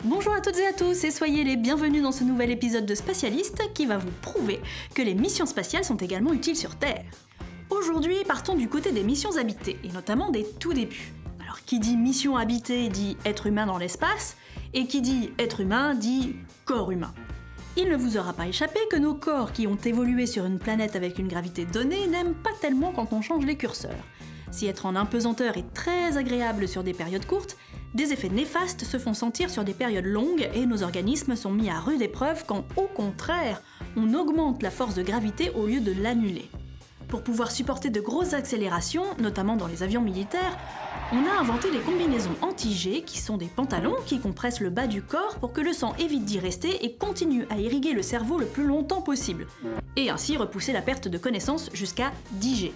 Bonjour à toutes et à tous et soyez les bienvenus dans ce nouvel épisode de Spatialiste qui va vous prouver que les missions spatiales sont également utiles sur Terre. Aujourd'hui, partons du côté des missions habitées, et notamment des tout débuts. Alors qui dit mission habitée dit être humain dans l'espace, et qui dit être humain dit corps humain. Il ne vous aura pas échappé que nos corps qui ont évolué sur une planète avec une gravité donnée n'aiment pas tellement quand on change les curseurs. Si être en impesanteur est très agréable sur des périodes courtes, des effets néfastes se font sentir sur des périodes longues et nos organismes sont mis à rude épreuve quand, au contraire, on augmente la force de gravité au lieu de l'annuler. Pour pouvoir supporter de grosses accélérations, notamment dans les avions militaires, on a inventé les combinaisons anti-G qui sont des pantalons qui compressent le bas du corps pour que le sang évite d'y rester et continue à irriguer le cerveau le plus longtemps possible, et ainsi repousser la perte de connaissance jusqu'à 10 G.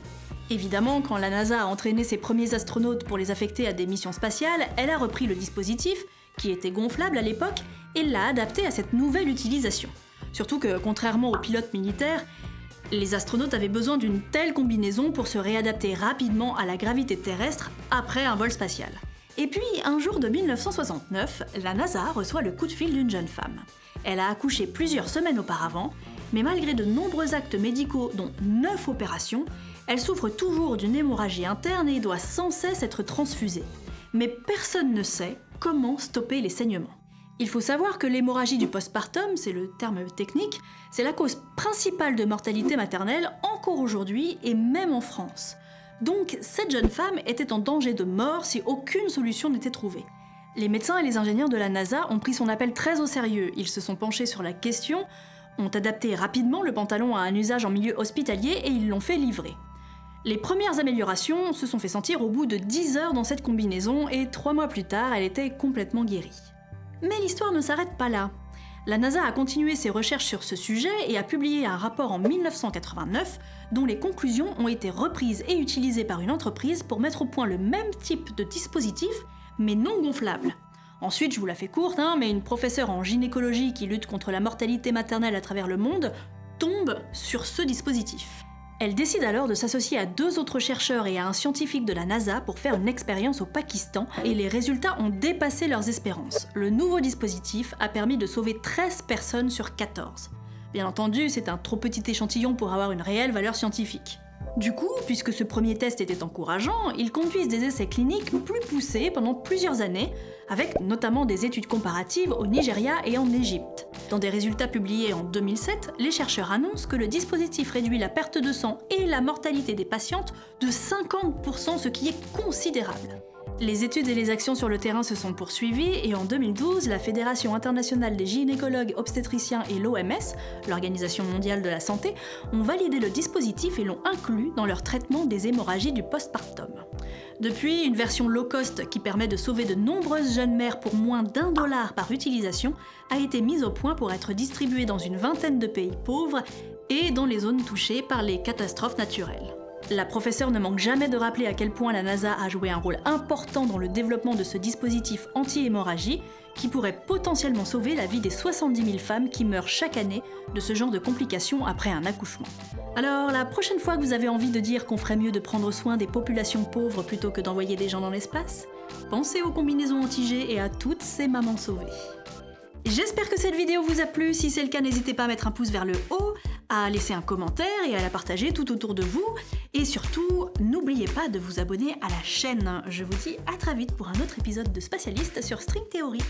Évidemment, quand la NASA a entraîné ses premiers astronautes pour les affecter à des missions spatiales, elle a repris le dispositif, qui était gonflable à l'époque, et l'a adapté à cette nouvelle utilisation. Surtout que, contrairement aux pilotes militaires, les astronautes avaient besoin d'une telle combinaison pour se réadapter rapidement à la gravité terrestre après un vol spatial. Et puis, un jour de 1969, la NASA reçoit le coup de fil d'une jeune femme. Elle a accouché plusieurs semaines auparavant, mais malgré de nombreux actes médicaux, dont 9 opérations, elle souffre toujours d'une hémorragie interne et doit sans cesse être transfusée. Mais personne ne sait comment stopper les saignements. Il faut savoir que l'hémorragie du postpartum, c'est le terme technique, c'est la cause principale de mortalité maternelle encore aujourd'hui et même en France. Donc cette jeune femme était en danger de mort si aucune solution n'était trouvée. Les médecins et les ingénieurs de la NASA ont pris son appel très au sérieux. Ils se sont penchés sur la question, ont adapté rapidement le pantalon à un usage en milieu hospitalier et ils l'ont fait livrer. Les premières améliorations se sont fait sentir au bout de 10 heures dans cette combinaison et 3 mois plus tard, elle était complètement guérie. Mais l'histoire ne s'arrête pas là. La NASA a continué ses recherches sur ce sujet et a publié un rapport en 1989 dont les conclusions ont été reprises et utilisées par une entreprise pour mettre au point le même type de dispositif, mais non gonflable. Ensuite, je vous la fais courte, mais une professeure en gynécologie qui lutte contre la mortalité maternelle à travers le monde tombe sur ce dispositif. Elle décide alors de s'associer à 2 autres chercheurs et à un scientifique de la NASA pour faire une expérience au Pakistan, et les résultats ont dépassé leurs espérances. Le nouveau dispositif a permis de sauver 13 personnes sur 14. Bien entendu, c'est un trop petit échantillon pour avoir une réelle valeur scientifique. Du coup, puisque ce premier test était encourageant, ils conduisent des essais cliniques plus poussés pendant plusieurs années, avec notamment des études comparatives au Nigeria et en Égypte. Dans des résultats publiés en 2007, les chercheurs annoncent que le dispositif réduit la perte de sang et la mortalité des patientes de 50%, ce qui est considérable. Les études et les actions sur le terrain se sont poursuivies et en 2012, la Fédération internationale des gynécologues obstétriciens et l'OMS, l'Organisation mondiale de la santé, ont validé le dispositif et l'ont inclus dans leur traitement des hémorragies du postpartum. Depuis, une version low cost qui permet de sauver de nombreuses jeunes mères pour moins d'$1 par utilisation a été mise au point pour être distribuée dans une vingtaine de pays pauvres et dans les zones touchées par les catastrophes naturelles. La professeure ne manque jamais de rappeler à quel point la NASA a joué un rôle important dans le développement de ce dispositif anti-hémorragie qui pourrait potentiellement sauver la vie des 70 000 femmes qui meurent chaque année de ce genre de complications après un accouchement. Alors, la prochaine fois que vous avez envie de dire qu'on ferait mieux de prendre soin des populations pauvres plutôt que d'envoyer des gens dans l'espace, pensez aux combinaisons anti-G et à toutes ces mamans sauvées. J'espère que cette vidéo vous a plu. Si c'est le cas, n'hésitez pas à mettre un pouce vers le haut, à laisser un commentaire et à la partager tout autour de vous. Et surtout, n'oubliez pas de vous abonner à la chaîne. Je vous dis à très vite pour un autre épisode de Spatialiste sur String Theory.